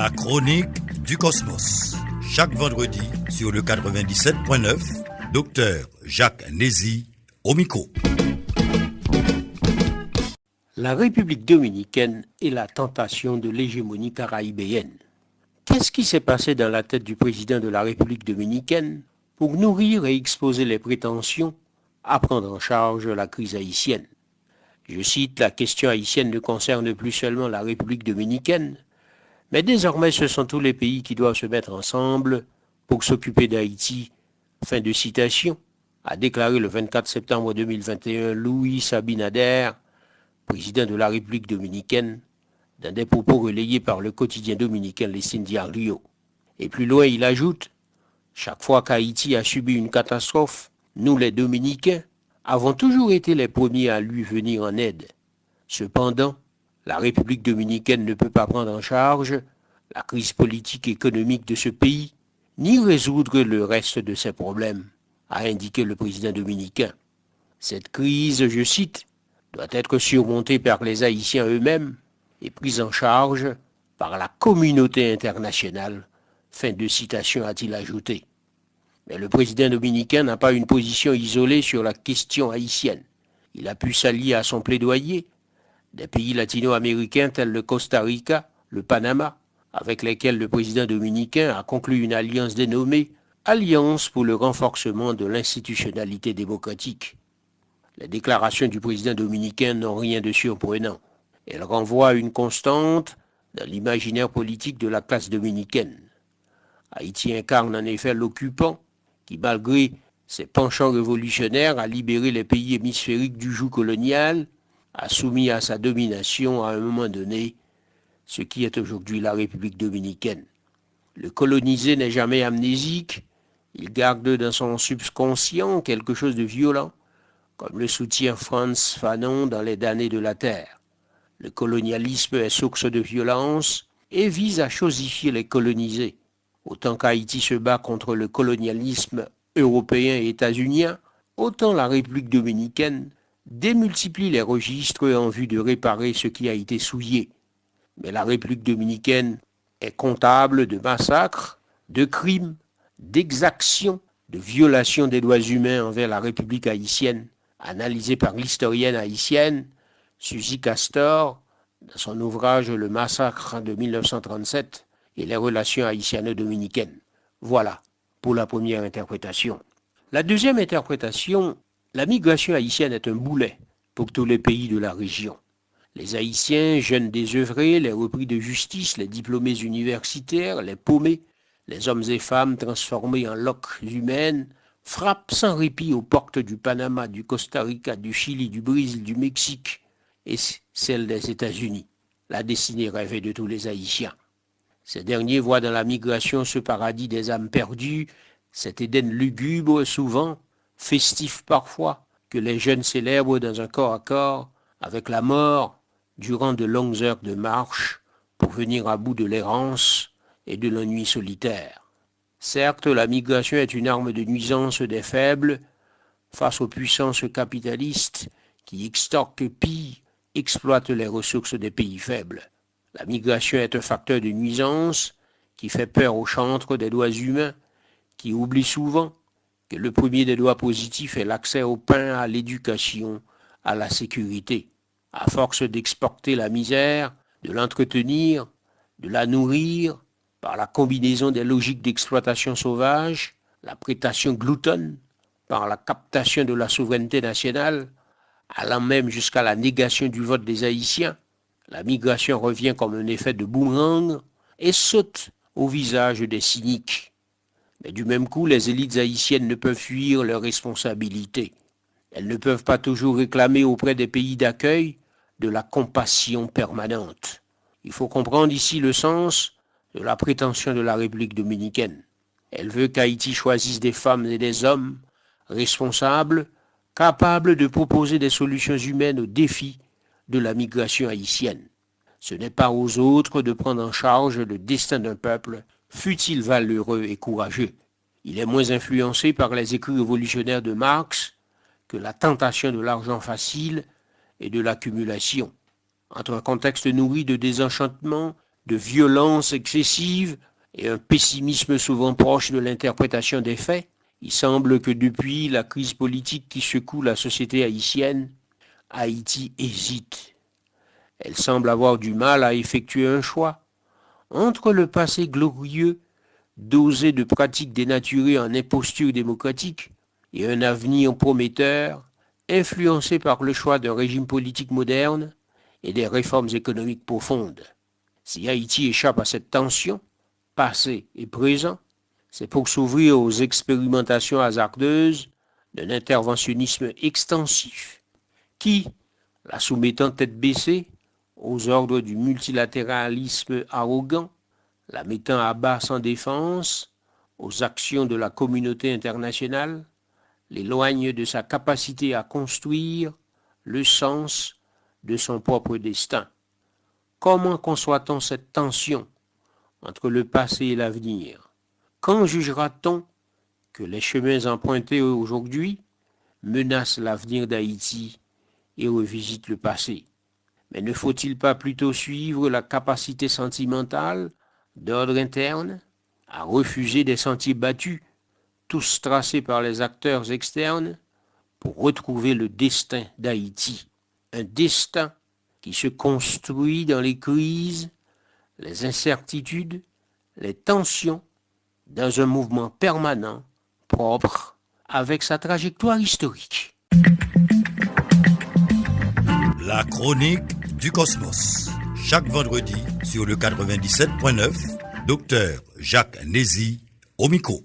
La chronique du cosmos. Chaque vendredi sur le 97.9, Dr Jacques Nézy au micro. La République dominicaine est la tentation de l'hégémonie caribéenne. Qu'est-ce qui s'est passé dans la tête du président de la République dominicaine pour nourrir et exposer les prétentions à prendre en charge la crise haïtienne? Je cite, la question haïtienne ne concerne plus seulement la République dominicaine, mais désormais ce sont tous les pays qui doivent se mettre ensemble pour s'occuper d'Haïti. Fin de citation, a déclaré le 24 septembre 2021 Louis Abinader, président de la République dominicaine, dans des propos relayés par le quotidien dominicain Listín Diario. Et plus loin, il ajoute, chaque fois qu'Haïti a subi une catastrophe, nous les Dominicains avons toujours été les premiers à lui venir en aide. Cependant, la République dominicaine ne peut pas prendre en charge la crise politique et économique de ce pays, ni résoudre le reste de ses problèmes, a indiqué le président dominicain. Cette crise, je cite, doit être surmontée par les Haïtiens eux-mêmes et prise en charge par la communauté internationale. Fin de citation, a-t-il ajouté. Mais le président dominicain n'a pas une position isolée sur la question haïtienne. Il a pu s'allier à son plaidoyer des pays latino-américains tels le Costa Rica, le Panama, avec lesquels le président dominicain a conclu une alliance dénommée Alliance pour le renforcement de l'institutionnalité démocratique. Les déclarations du président dominicain n'ont rien de surprenant. Elles renvoient à une constante dans l'imaginaire politique de la classe dominicaine. Haïti incarne en effet l'occupant qui, malgré ses penchants révolutionnaires, a libéré les pays hémisphériques du joug colonial, a soumis à sa domination à un moment donné ce qui est aujourd'hui la République dominicaine. Le colonisé n'est jamais amnésique, il garde dans son subconscient quelque chose de violent, comme le soutient Frantz Fanon dans Les damnés de la terre. Le colonialisme est source de violence et vise à chosifier les colonisés. Autant qu'Haïti se bat contre le colonialisme européen et états-unien, autant la République dominicaine démultiplie les registres en vue de réparer ce qui a été souillé. Mais la République dominicaine est comptable de massacres, de crimes, d'exactions, de violations des droits humains envers la République haïtienne, analysée par l'historienne haïtienne Suzy Castor dans son ouvrage Le massacre de 1937 et les relations haïtiano-dominicaines. Voilà pour la première interprétation. La deuxième interprétation, la migration haïtienne est un boulet pour tous les pays de la région. Les Haïtiens, jeunes désœuvrés, les repris de justice, les diplômés universitaires, les paumés, les hommes et femmes transformés en loques humaines, frappent sans répit aux portes du Panama, du Costa Rica, du Chili, du Brésil, du Mexique et celle des États-Unis, la destinée rêvée de tous les Haïtiens. Ces derniers voient dans la migration ce paradis des âmes perdues, cet Éden lugubre souvent, festif parfois, que les jeunes célèbrent dans un corps à corps avec la mort durant de longues heures de marche pour venir à bout de l'errance et de l'ennui solitaire. Certes, la migration est une arme de nuisance des faibles face aux puissances capitalistes qui extorquent, pillent, exploitent les ressources des pays faibles. La migration est un facteur de nuisance qui fait peur aux chantres des droits humains, qui oublient souvent que le premier des droits positifs est l'accès au pain, à l'éducation, à la sécurité. À force d'exporter la misère, de l'entretenir, de la nourrir, par la combinaison des logiques d'exploitation sauvage, la prédation gloutonne, par la captation de la souveraineté nationale, allant même jusqu'à la négation du vote des Haïtiens, la migration revient comme un effet de boomerang et saute au visage des cyniques. Mais du même coup, les élites haïtiennes ne peuvent fuir leurs responsabilités. Elles ne peuvent pas toujours réclamer auprès des pays d'accueil de la compassion permanente. Il faut comprendre ici le sens de la prétention de la République dominicaine. Elle veut qu'Haïti choisisse des femmes et des hommes responsables, capables de proposer des solutions humaines aux défis de la migration haïtienne. Ce n'est pas aux autres de prendre en charge le destin d'un peuple, fût-il valeureux et courageux. Il est moins influencé par les écrits révolutionnaires de Marx que la tentation de l'argent facile et de l'accumulation. Entre un contexte nourri de désenchantement de violence excessive et un pessimisme souvent proche de l'interprétation des faits, il semble que depuis la crise politique qui secoue la société haïtienne, Haïti hésite. Elle semble avoir du mal à effectuer un choix entre le passé glorieux, dosé de pratiques dénaturées en imposture démocratique, et un avenir prometteur, influencé par le choix d'un régime politique moderne et des réformes économiques profondes. Si Haïti échappe à cette tension, passé et présent, c'est pour s'ouvrir aux expérimentations hasardeuses d'un interventionnisme extensif qui, la soumettant tête baissée aux ordres du multilatéralisme arrogant, la mettant à bas sans défense aux actions de la communauté internationale, l'éloigne de sa capacité à construire le sens de son propre destin. Comment conçoit-on cette tension entre le passé et l'avenir? Quand jugera-t-on que les chemins empruntés aujourd'hui menacent l'avenir d'Haïti et revisitent le passé? Mais ne faut-il pas plutôt suivre la capacité sentimentale d'ordre interne à refuser des sentiers battus, tous tracés par les acteurs externes, pour retrouver le destin d'Haïti? Un destin qui se construit dans les crises, les incertitudes, les tensions, dans un mouvement permanent, propre, avec sa trajectoire historique. La chronique du Cosmos. Chaque vendredi sur le 97.9, Dr Jacques Nézi au micro.